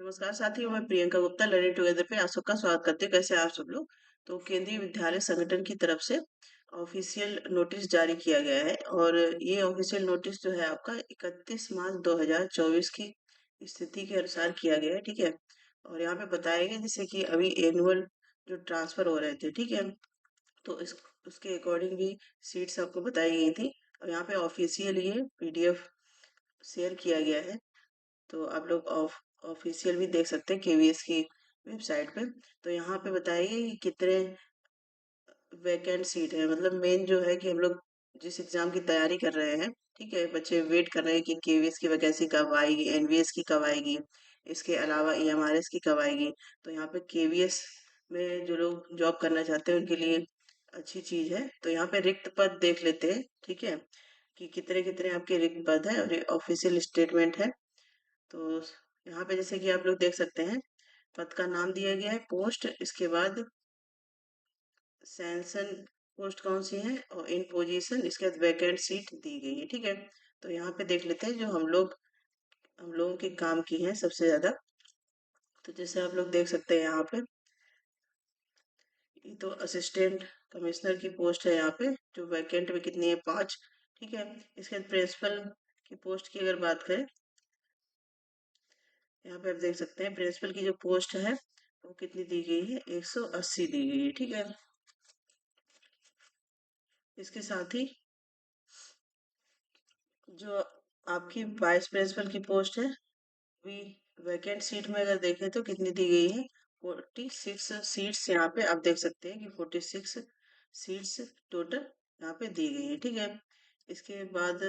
नमस्कार साथियों, मैं प्रियंका गुप्ता लर्निंग टुगेदर पे आप सबका स्वागत करती हूँ। कैसे हैं आप सब लोग? तो केंद्रीय विद्यालय संगठन की तरफ से ऑफिशियल नोटिस जारी किया गया है और ये ऑफिशियल नोटिस जो है आपका 31 मार्च 2024 की स्थिति के अनुसार किया गया है। ठीक है। और यहाँ पे बताया गया जैसे कि अभी एनुअल जो ट्रांसफर हो रहे थे, ठीक है, तो इस उसके अकॉर्डिंग भी सीट्स आपको बताई गई थी और यहाँ पे ऑफिशियल ये पीडीएफ शेयर किया गया है। तो आप लोग ऑफिशियल भी देख सकते हैं केवीएस की वेबसाइट पे। तो यहाँ पे बताइए कि कितने वैकेंट सीट है, मतलब मेन जो है कि हम लोग जिस एग्जाम की तैयारी कर रहे हैं, ठीक है, बच्चे वेट कर रहे हैं कि केवीएस की वैकेंसी कब आएगी, एनवीएस की कब आएगी, इसके अलावा ईएमआरएस की कब आएगी। तो यहाँ पे केवीएस में जो लोग जॉब करना चाहते हैं उनके लिए अच्छी चीज है। तो यहाँ पे रिक्त पद देख लेते हैं, ठीक है, कि कितने कितने आपके रिक्त पद है और ऑफिशियल स्टेटमेंट है। तो यहाँ पे जैसे कि आप लोग देख सकते हैं, पद का नाम दिया गया है, पोस्ट, इसके बाद सैंक्शन पोस्ट कौन सी है और इन पोजीशन, इसके बाद वैकेंट सीट दी गई है। ठीक है। तो यहाँ पे देख लेते हैं जो हम लोगों के काम की है सबसे ज्यादा। तो जैसे आप लोग देख सकते हैं यहाँ पे, ये तो असिस्टेंट कमिश्नर की पोस्ट है यहाँ पे, जो वैकेंट में कितनी है, 5। ठीक है। इसके बाद प्रिंसिपल की पोस्ट की अगर बात करें, यहाँ पे आप देख सकते हैं प्रिंसिपल की जो पोस्ट है वो कितनी दी गई है, 180 दी गई है। ठीक है। इसके साथ ही जो आपकी वाइस प्रिंसिपल की पोस्ट है, वी वैकेंट सीट में अगर देखें तो कितनी दी गई है, 46 सीट्स। यहाँ पे आप देख सकते हैं कि 46 सीट्स टोटल यहाँ पे दी गई है। ठीक है। इसके बाद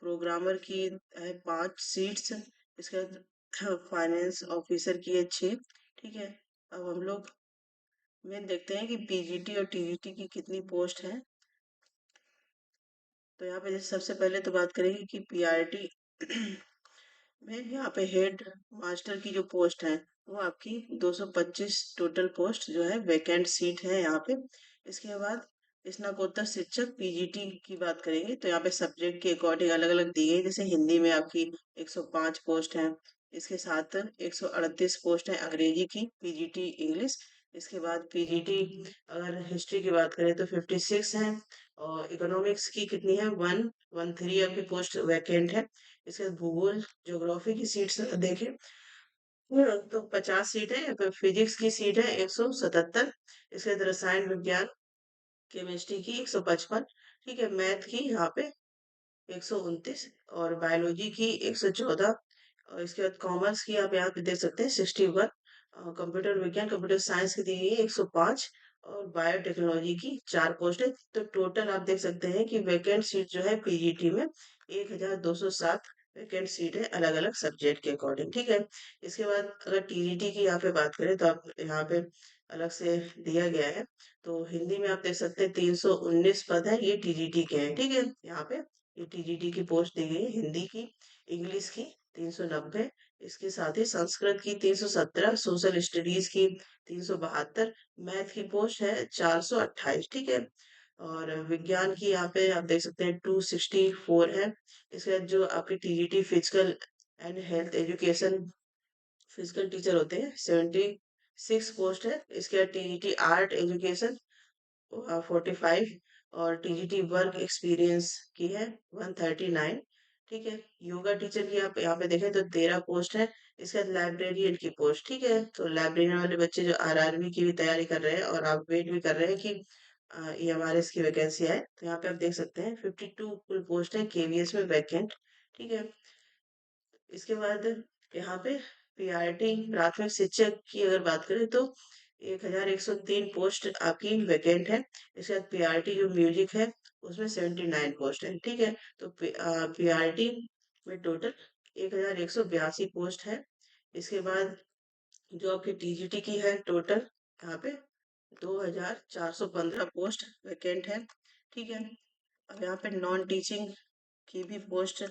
प्रोग्रामर की है 5 सीट्स। इसके बाद फाइनेंस ऑफिसर की है 6। ठीक है। अब हम लोग मेन देखते हैं कि पीजीटी और टीजीटी की कितनी पोस्ट है। तो यहाँ पे जैसे सबसे पहले तो बात करेंगे कि पीआरटी में यहाँ पे हेड मास्टर की जो पोस्ट है वो आपकी 225 टोटल पोस्ट जो है वैकेंट सीट है यहाँ पे। इसके बाद स्नातकोत्तर शिक्षक पीजीटी की बात करेंगे तो यहाँ पे सब्जेक्ट के अकॉर्डिंग अलग अलग दी गई। जैसे हिंदी में आपकी 105 पोस्ट है, इसके साथ 138 पोस्ट है अंग्रेजी की पीजीटी इंग्लिश। इसके बाद पीजीटी अगर हिस्ट्री की बात करें तो 56 है और इकोनॉमिक्स की कितनी है, 113 आपकी पोस्ट वैकेंट है। इसके बाद भूगोल ज्योग्राफी की सीट्स देखें तो 50 सीट है। फिर फिजिक्स की सीट है 177। इसके बाद रसायन विज्ञान केमिस्ट्री की 155। ठीक है। मैथ की यहाँ पे 129 और बायोलॉजी की 114। और इसके बाद कॉमर्स की आप यहाँ पे देख सकते हैं 61। कंप्यूटर विज्ञान कंप्यूटर साइंस की दी गई है 105 और बायोटेक्नोलॉजी की 4 पोस्ट है। तो टोटल आप देख सकते हैं कि वैकेंट सीट जो है पीजीटी में 1207 वैकेंट सीट है अलग अलग सब्जेक्ट के अकॉर्डिंग। ठीक है। इसके बाद अगर टीजीटी की यहाँ पे बात करें तो आप यहाँ पे अलग से दिया गया है। तो हिंदी में आप देख सकते हैं 319 पद है, ये टीजीटी के हैं। ठीक है। यहाँ पे ये टीजीटी की पोस्ट दी गई है। हिंदी की, इंग्लिश की 390, इसके साथ ही संस्कृत की 317, सोशल स्टडीज की 372, मैथ की पोस्ट है 428। ठीक है। और विज्ञान की यहाँ पे आप देख सकते हैं 264 है। इसके बाद जो आपके TGT physical and health education physical teacher होते हैं 76 पोस्ट है। इसके बाद टीजीटी आर्ट एजुकेशन 45 और टीजीटी वर्क एक्सपीरियंस की है 139। ठीक है। योगा टीचर की आप यहाँ पे देखें तो 13 पोस्ट है। इसके बाद लाइब्रेरियन की पोस्ट, ठीक है, तो लाइब्रेरियन वाले बच्चे जो आरआरबी की भी तैयारी कर रहे हैं और आप वेट भी कर रहे हैं कि ये हमारे इसकी वैकेंसी आए, तो यहाँ पे आप देख सकते हैं 52 कुल पोस्ट है केवीएस में वैकेंट। ठीक है। इसके बाद यहाँ पे पीआरटी प्राथमिक शिक्षक की अगर बात करें तो 1103 पोस्ट आपकी वैकेंट है। इसके बाद पीआरटी जो म्यूजिक है उसमें 79 पोस्ट है। ठीक है। तो पीआरटी में टोटल 1182 पोस्ट है। इसके बाद जो आपकी टीजीटी की है टोटल यहाँ पे 2415 पोस्ट वैकेंट है। ठीक है। अब यहाँ पे नॉन टीचिंग की भी पोस्ट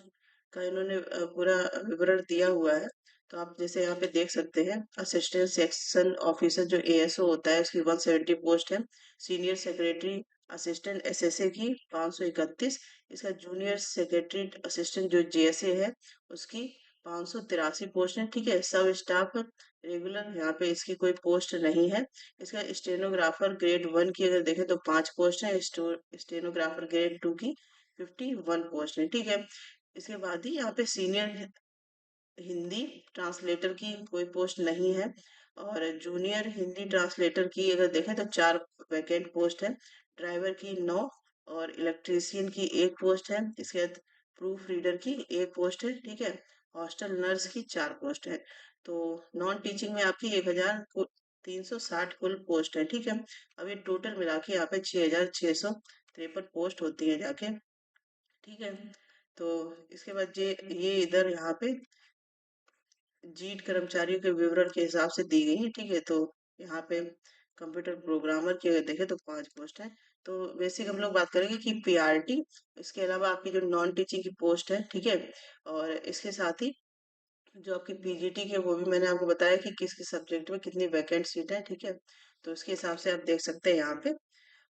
का इन्होंने पूरा विवरण दिया हुआ है। तो आप जैसे यहाँ पे देख सकते हैं, असिस्टेंट सेक्शन ऑफिसर जो एएसओ होता है उसकी 170 पोस्ट है। सीनियर सेक्रेटरी असिस्टेंट एसएसए की 531। इसका जूनियर सेक्रेटरी असिस्टेंट जो जेएसए है उसकी 583 पोस्ट है, ठीक है। सब स्टाफ रेगुलर, यहाँ पे इसकी कोई पोस्ट नहीं है। इसका स्टेनोग्राफर ग्रेड 1 की अगर देखें तो 5 पोस्ट है, स्टेनोग्राफर ग्रेड 2 की 51 पोस्ट है, ठीक है। इसके बाद ही यहाँ पे सीनियर हिंदी ट्रांसलेटर की कोई पोस्ट नहीं है। और जूनियर हिंदी ट्रांसलेटर की अगर देखें तो 4 वैकेंट पोस्ट है। ड्राइवर की 9 और इलेक्ट्रीशियन की 1 पोस्ट है। इसके बाद प्रूफ रीडर की 1 पोस्ट है, ठीक है। हॉस्टल नर्स की 4 पोस्ट है। तो नॉन टीचिंग में आपकी 1360 कुल पोस्ट है, ठीक है। अब ये टोटल मिला के यहाँ पे 6653 पोस्ट होती है जाके, ठीक है। तो इसके बाद ये इधर यहाँ पे जीट कर्मचारियों के विवरण के हिसाब से दी गई है, ठीक है। तो यहाँ पे कंप्यूटर प्रोग्रामर की अगर देखें तो 5 पोस्ट है। तो बेसिक हम लोग बात करेंगे कि पीआरटी, इसके अलावा आपकी जो नॉन टीचिंग की पोस्ट है, ठीक है। और इसके साथ ही जो आपकी पीजीटी के, वो भी मैंने आपको बताया कि किस किस सब्जेक्ट में कितनी वैकेंट सीट है, ठीक है। तो उसके हिसाब से आप देख सकते हैं यहाँ पे।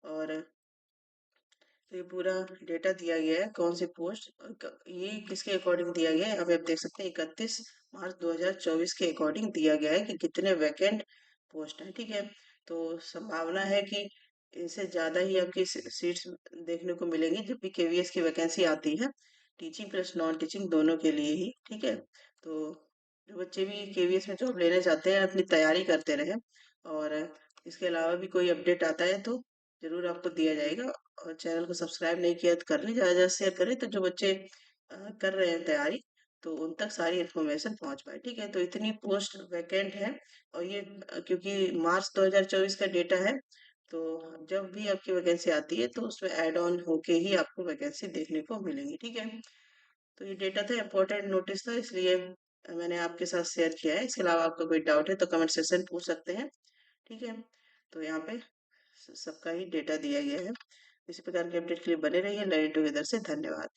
और तो ये पूरा डेटा दिया गया है कौन सी पोस्ट, ये किसके अकॉर्डिंग दिया गया है, अभी आप देख सकते हैं 31 मार्च 2024 के अकॉर्डिंग दिया गया है कि कितने वैकेंट पोस्ट हैं, ठीक है। तो संभावना है कि इससे ज़्यादा ही आपकी सीट्स देखने को मिलेंगी जब भी केवीएस की वैकेंसी आती है, टीचिंग प्लस नॉन टीचिंग दोनों के लिए ही, ठीक है। तो जो बच्चे भी केवीएस में जॉब लेना चाहते हैं अपनी तैयारी करते रहें। और इसके अलावा भी कोई अपडेट आता है तो जरूर आपको दिया जाएगा। और चैनल को सब्सक्राइब नहीं किया तो कर लें, ज़्यादा से शेयर करें तो जो बच्चे कर रहे हैं तैयारी तो उन तक सारी इन्फॉर्मेशन पहुंच पाए, ठीक है। तो इतनी पोस्ट वैकेंट है। और ये क्योंकि मार्च 2024 का डेटा है, तो जब भी आपकी वैकेंसी आती है तो उसमें ऐड ऑन होके ही आपको वैकेंसी देखने को मिलेंगी, ठीक है। तो ये डेटा था, इम्पोर्टेंट नोटिस था, इसलिए मैंने आपके साथ शेयर किया है। इसके अलावा आपका कोई डाउट है तो कमेंट सेक्शन पूछ सकते हैं, ठीक है। तो यहाँ पे सबका ही डेटा दिया गया है। इसी प्रकार के अपडेट के लिए बने रहिए लर्निंग टुगेदर से। धन्यवाद।